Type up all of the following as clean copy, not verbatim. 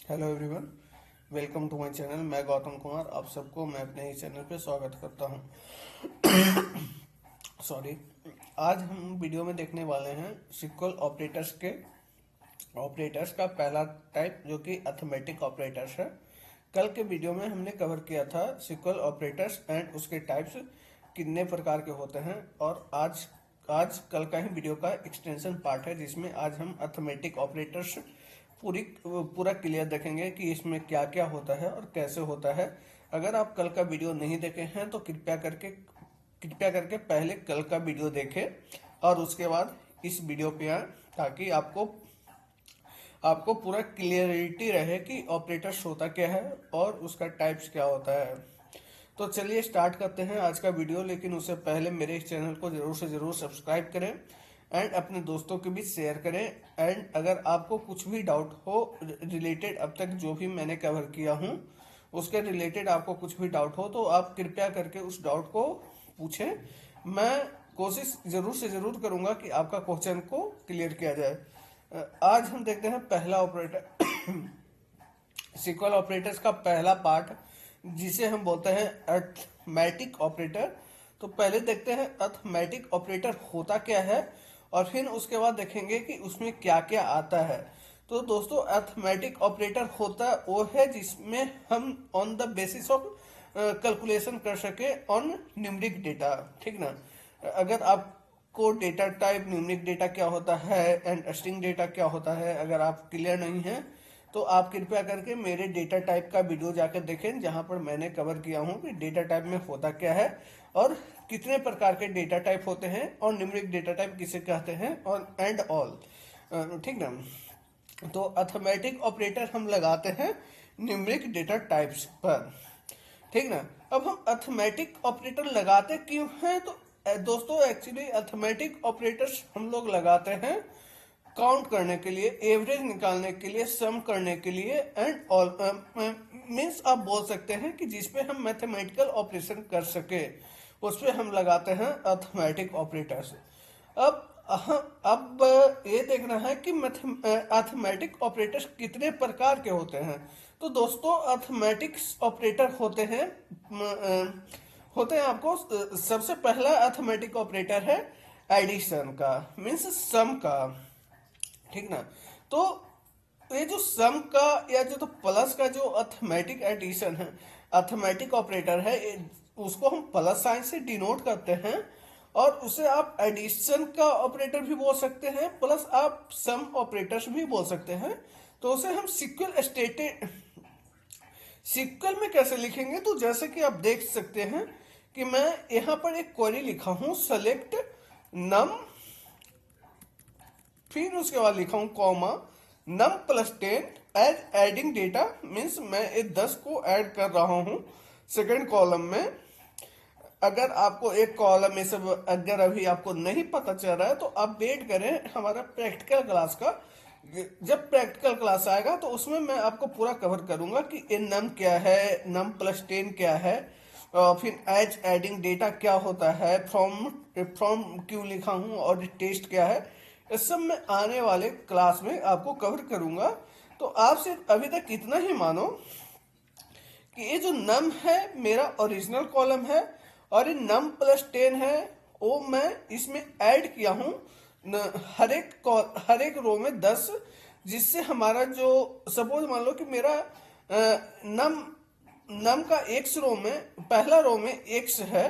Hello everyone, welcome to my channel. मैं गौतम कुमार, आप सबको मैं अपने ही चैनल पे स्वागत करता हूं। सॉरी। आज हम वीडियो में देखने वाले हैं सिक्वल ऑपरेटर्स का पहला टाइप, जो कि अर्थमेटिक ऑपरेटर्स है। कल के वीडियो में हमने कवर किया था सिक्वल ऑपरेटर्स एंड उसके टाइप्स कितने प्रकार के होते हैं, और आज आज कल का ही वीडियो का एक्सटेंशन पार्ट है, जिसमें आज हम अर्थमेटिक ऑपरेटर्स पूरा क्लियर देखेंगे कि इसमें क्या क्या होता है और कैसे होता है। अगर आप कल का वीडियो नहीं देखे हैं तो कृपया करके पहले कल का वीडियो देखें और उसके बाद इस वीडियो पे आए, ताकि आपको पूरा क्लियरिटी रहे कि ऑपरेटर्स होता क्या है और उसका टाइप्स क्या होता है। तो चलिए स्टार्ट करते हैं आज का वीडियो, लेकिन उससे पहले मेरे इस चैनल को जरूर से जरूर सब्सक्राइब करें एंड अपने दोस्तों के बीच शेयर करें। एंड अगर आपको कुछ भी डाउट हो रिलेटेड, अब तक जो भी मैंने कवर किया हूँ उसके रिलेटेड आपको कुछ भी डाउट हो, तो आप कृपया करके उस डाउट को पूछें। मैं कोशिश जरूर से जरूर करूंगा कि आपका क्वेश्चन को क्लियर किया जाए। आज हम देखते हैं पहला ऑपरेटर, सिक्वल ऑपरेटर्स का पहला पार्ट, जिसे हम बोलते हैं अर्थमेटिक ऑपरेटर। तो पहले देखते हैं अर्थमेटिक ऑपरेटर होता क्या है, और फिर उसके बाद देखेंगे कि उसमें क्या क्या आता है। तो दोस्तों, अर्थमेटिक ऑपरेटर होता वो है जिसमें हम on the basis of calculation कर सके ऑन न्यूमेरिक डेटा। ठीक ना। अगर आपको डेटा टाइप न्यूमेरिक डेटा क्या होता है एंड स्ट्रिंग डेटा क्या होता है, अगर आप क्लियर नहीं है तो आप कृपया करके मेरे डेटा टाइप का वीडियो जाकर देखें, जहां पर मैंने कवर किया हूं कि डेटा टाइप में होता क्या है और कितने प्रकार के डेटा टाइप होते हैं और न्यूमेरिक डेटा टाइप किसे कहते हैं और एंड ऑल। ठीक ना। तो अर्थमेटिक ऑपरेटर हम लगाते हैं न्यूमेरिक डेटा टाइप्स पर। ठीक ना। अब हम अर्थमेटिक ऑपरेटर लगाते क्यों हैं? तो दोस्तों, एक्चुअली अर्थमेटिक ऑपरेटर्स हम लोग लगाते हैं काउंट करने के लिए, एवरेज निकालने के लिए, सम करने के लिए एंड ऑल मीन्स आप बोल सकते हैं कि जिसपे हम मैथमेटिकल ऑपरेशन कर सके उस पे हम लगाते हैं अर्थमेटिक ऑपरेटर्स। अब ये देखना है कि अर्थमेटिक ऑपरेटर्स कितने प्रकार के होते हैं। तो दोस्तों, अर्थमेटिक ऑपरेटर होते हैं आपको सबसे पहला अर्थमेटिक ऑपरेटर है एडिशन का, मीन्स सम का। ठीक ना। तो ये जो सम का या जो तो प्लस का जो अर्थमेटिक एडिशन है, अर्थमेटिक ऑपरेटर है, उसको हम प्लस साइन से डिनोट करते हैं, और उसे आप एडिशन का ऑपरेटर भी बोल सकते हैं, प्लस आप सम ऑपरेटर्स भी बोल सकते हैं। तो उसे हम सिक्वल में कैसे लिखेंगे? तो जैसे कि आप देख सकते हैं कि मैं यहां पर एक क्वेरी लिखा हूं, सेलेक्ट नम, फिर उसके बाद लिखा हूं comma num plus 10 as adding data, means मैं ये 10 को ऐड कर रहा हूं सेकेंड कॉलम में। अगर आपको एक कॉलम में सब अगर अभी आपको नहीं पता चल रहा है तो आप वेट करें हमारा प्रैक्टिकल क्लास का। जब प्रैक्टिकल क्लास आएगा तो उसमें मैं आपको पूरा कवर करूंगा कि ये नम क्या है, नम प्लस 10 क्या है, और फिर एज एडिंग डेटा क्या होता है, फ्रॉम क्यों लिखा हूं और टेस्ट क्या है। इस सब मैं आने वाले क्लास में आपको कवर करूंगा। तो आप सिर्फ अभी तक इतना ही मानो कि ये जो नम है मेरा ओरिजिनल कॉलम है, और ये नम प्लस 10 है वो मैं इसमें ऐड किया हूं हर एक रो में 10, जिससे हमारा जो सपोज मान लो कि मेरा नम का एक्स रो में, पहला रो में एक्स है,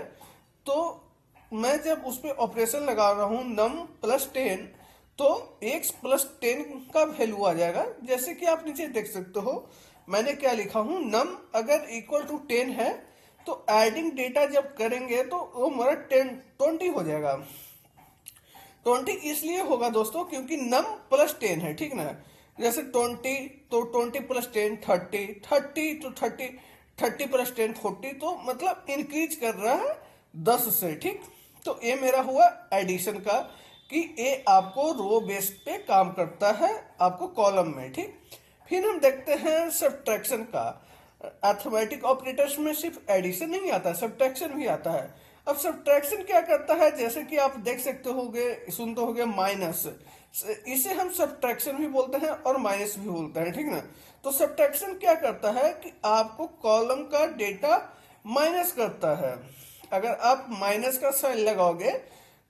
तो मैं जब उस पर ऑपरेशन लगा रहा हूं नम प्लस 10, तो x प्लस 10 का वैल्यू आ जाएगा। जैसे कि आप नीचे देख सकते हो मैंने क्या लिखा हूं, नम अगर इक्वल टू 10 है तो एडिंग डेटा जब करेंगे तो वो हमारा 20 हो जाएगा। 20 इसलिए होगा दोस्तों क्योंकि नम प्लस 10 है। ठीक ना। जैसे 20 तो 20 प्लस 10 30 तो 30 प्लस 10 40, तो मतलब इंक्रीज कर रहा है 10 से। ठीक। तो ये मेरा हुआ एडिशन का, कि ये आपको रो बेस पे काम करता है आपको कॉलम में। ठीक। फिर हम देखते हैं सब्ट्रैक्शन का। अर्थमेटिक ऑपरेटर्स में सिर्फ एडिशन नहीं आता, सब्ट्रैक्शन भी आता है। अब सब्ट्रैक्शन क्या करता है? जैसे कि आप देख सकते होगे, सुनते होगे माइनस, इसे हम सब्ट्रैक्शन भी बोलते हैं और माइनस भी बोलते हैं, ठीक ना। तो सब्ट्रैक्शन क्या करता है कि आपको कॉलम का डेटा माइनस करता है। अगर आप माइनस का साइन लगाओगे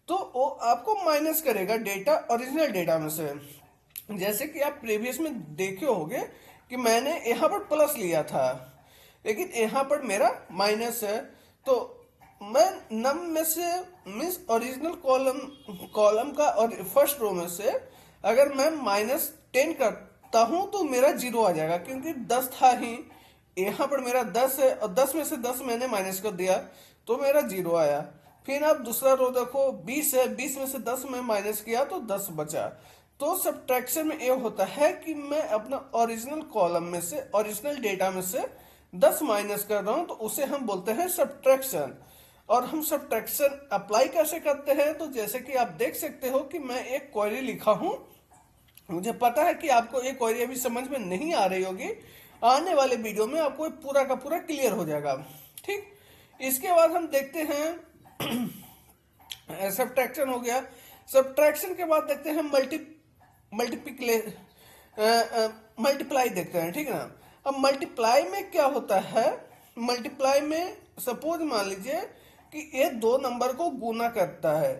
तो वो आपको माइनस करेगा डेटा ओरिजिनल डेटा में से। जैसे कि आप प्रीवियस में देखे होंगे कि मैंने यहाँ पर प्लस लिया था, लेकिन यहाँ पर मेरा माइनस है। तो मैं नम में से मीन्स ओरिजिनल कॉलम का और फर्स्ट रो में से अगर मैं -10 करता हूं तो मेरा 0 आ जाएगा, क्योंकि 10 था ही। यहाँ पर मेरा 10 है और 10 में से 10 मैंने माइनस कर दिया तो मेरा 0 आया। फिर आप दूसरा रो देखो, 20 है, 20 में से 10 में माइनस किया तो 10 बचा। तो सब्ट्रैक्शन में ये होता है कि मैं अपना ओरिजिनल कॉलम में से, ओरिजिनल डेटा में से 10 माइनस कर रहा हूं, तो उसे हम बोलते हैं सब्ट्रैक्शन। और हम सब्ट्रैक्शन अप्लाई कैसे करते हैं, तो जैसे कि आप देख सकते हो कि मैं एक क्वेरी लिखा हूं। मुझे पता है कि आपको ये क्वेरी अभी समझ में नहीं आ रही होगी, आने वाले वीडियो में आपको पूरा का पूरा क्लियर हो जाएगा, ठीक। इसके बाद हम देखते हैं सब्ट्रैक्शन हो गया। सब्ट्रैक्शन के बाद देखते हैं मल्टीप्लाई देखते हैं, ठीक है ना। अब मल्टीप्लाई में क्या होता है, मल्टीप्लाई में सपोज मान लीजिए कि ये दो नंबर को गुना करता है।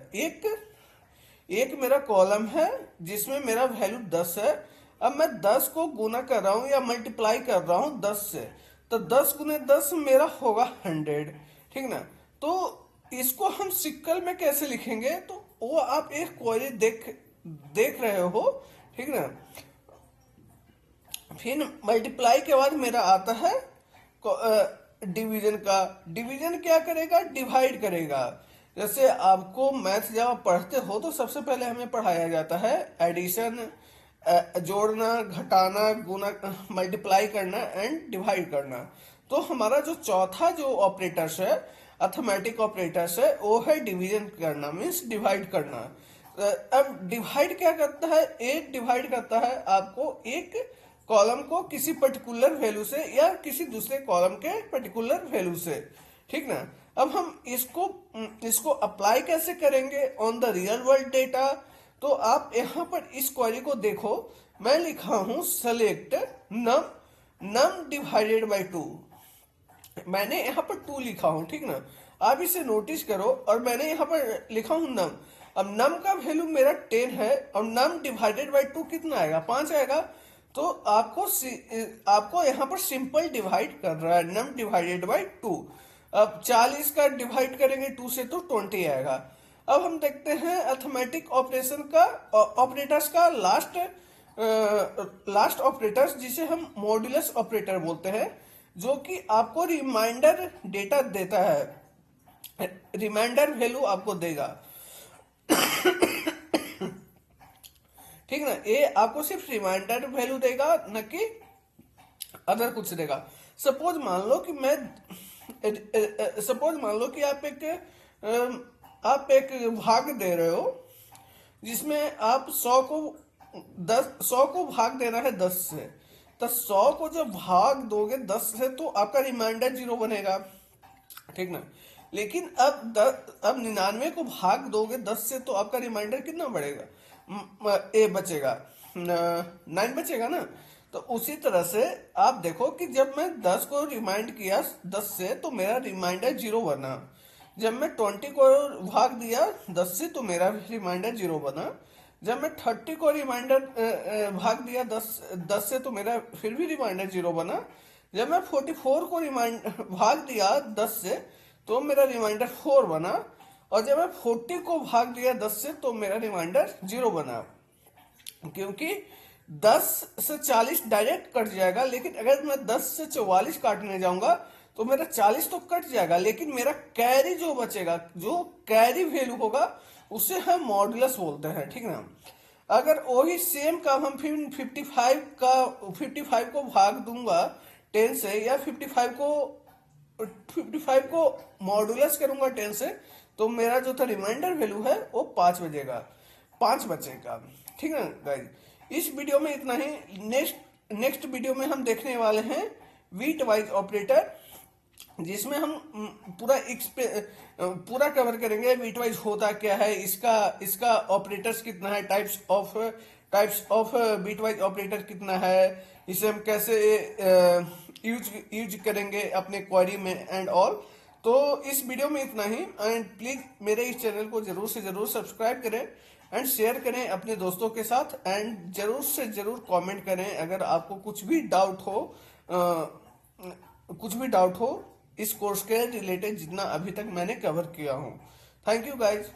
एक मेरा कॉलम है जिसमें मेरा वैल्यू 10 है। अब मैं 10 को गुना कर रहा हूं या मल्टीप्लाई कर रहा हूं 10 से, तो 10 गुने 10 मेरा होगा 100, ठीक ना। तो इसको हम सिक्कल में कैसे लिखेंगे, तो वो आप एक क्वेरी देख रहे हो, ठीक ना। फिर मल्टीप्लाई के बाद मेरा आता है डिवीजन का। डिवीजन क्या करेगा, डिवाइड करेगा। जैसे आपको मैथ जब आप पढ़ते हो तो सबसे पहले हमें पढ़ाया जाता है एडिशन, जोड़ना, घटाना, गुना, मल्टीप्लाई करना एंड डिवाइड करना। तो हमारा जो चौथा जो ऑपरेटर्स है, अर्थमेटिक ऑपरेटर्स है, वो है डिवीजन करना, मीन्स डिवाइड करना। अब डिवाइड क्या करता है, एक डिवाइड करता है आपको एक कॉलम को किसी पर्टिकुलर वैल्यू से या किसी दूसरे कॉलम के पर्टिकुलर वैल्यू से, ठीक ना। अब हम इसको अप्लाई कैसे करेंगे on the real world data, तो आप यहाँ पर इस क्वेरी को देखो। मैं लिखा हूं सेलेक्ट नम डिवाइडेड बाय 2। मैंने यहाँ पर 2 लिखा हूं, ठीक ना। आप इसे नोटिस करो, और मैंने यहाँ पर लिखा हूं नम। अब नम का वैल्यू मेरा 10 है और नम डिवाइडेड बाय 2 कितना आएगा, 5 आएगा। तो आपको यहाँ पर सिंपल डिवाइड कर रहा है, नम डिवाइडेड बाय 2। अब 40 का डिवाइड करेंगे 2 से तो 20 आएगा। अब हम देखते हैं अर्थमेटिक ऑपरेशन का, ऑपरेटर्स का लास्ट ऑपरेटर्स, जिसे हम मॉड्यूलस ऑपरेटर बोलते हैं, जो कि आपको रिमाइंडर डेटा देता है, रिमाइंडर वैल्यू आपको देगा, ठीक ना। ये आपको सिर्फ रिमाइंडर वैल्यू देगा, न कि अदर कुछ देगा। सपोज मान लो कि आप एक भाग दे रहे हो, जिसमें आप 100 को भाग देना है 10 से। तो 100 को जब भाग दोगे 10 से तो आपका रिमाइंडर 0 बनेगा, ठीक ना। लेकिन अब 99 को भाग दोगे 10 से तो आपका रिमाइंडर कितना बढ़ेगा, ए बचेगा, 9 बचेगा ना। तो उसी तरह से आप देखो कि जब मैं 10 को रिमाइंड किया 10 से तो मेरा रिमाइंडर 0 बना। जब मैं 20 को भाग दिया 10 से तो मेरा रिमाइंडर 0 बना। जब मैं 30 को रिमाइंडर भाग दिया 10 से तो मेरा फिर भी रिमाइंडर 0 बना। जब मैं 44 को भाग दिया 10 से तो मेरा रिमाइंडर 4 बना। और जब मैं 40 को भाग दिया 10 से तो मेरा रिमाइंडर 0 बना। क्योंकि 10 से 40 डायरेक्ट कट जाएगा, लेकिन अगर मैं 10 से 44 काटने जाऊंगा तो मेरा 40 तो कट जाएगा, लेकिन मेरा कैरी जो बचेगा, जो कैरी वैल्यू होगा, उसे हम मॉडुलस बोलते हैं, ठीक ना। अगर वही सेम काम हम फिर 55 को भाग दूंगा 10 से, या 55 को मॉडुलस करूंगा 10 से, तो मेरा जो था रिमाइंडर वैल्यू है वो 5 बचेगा, ठीक है गाइस। इस वीडियो में इतना ही। नेक्स्ट वीडियो में हम देखने वाले हैं वीट वाइज ऑपरेटर, जिसमें हम पूरा कवर करेंगे बिटवाइज होता क्या है, इसका इसका ऑपरेटर्स कितना है, टाइप्स ऑफ बिटवाइज ऑपरेटर कितना है, इसे हम कैसे यूज यूज करेंगे अपने क्वेरी में एंड ऑल। तो इस वीडियो में इतना ही, एंड प्लीज मेरे इस चैनल को जरूर से जरूर सब्सक्राइब करें एंड शेयर करें अपने दोस्तों के साथ, एंड जरूर से जरूर कमेंट करें अगर आपको कुछ भी डाउट हो इस कोर्स के रिलेटेड जितना अभी तक मैंने कवर किया हूँ। Thank you guys.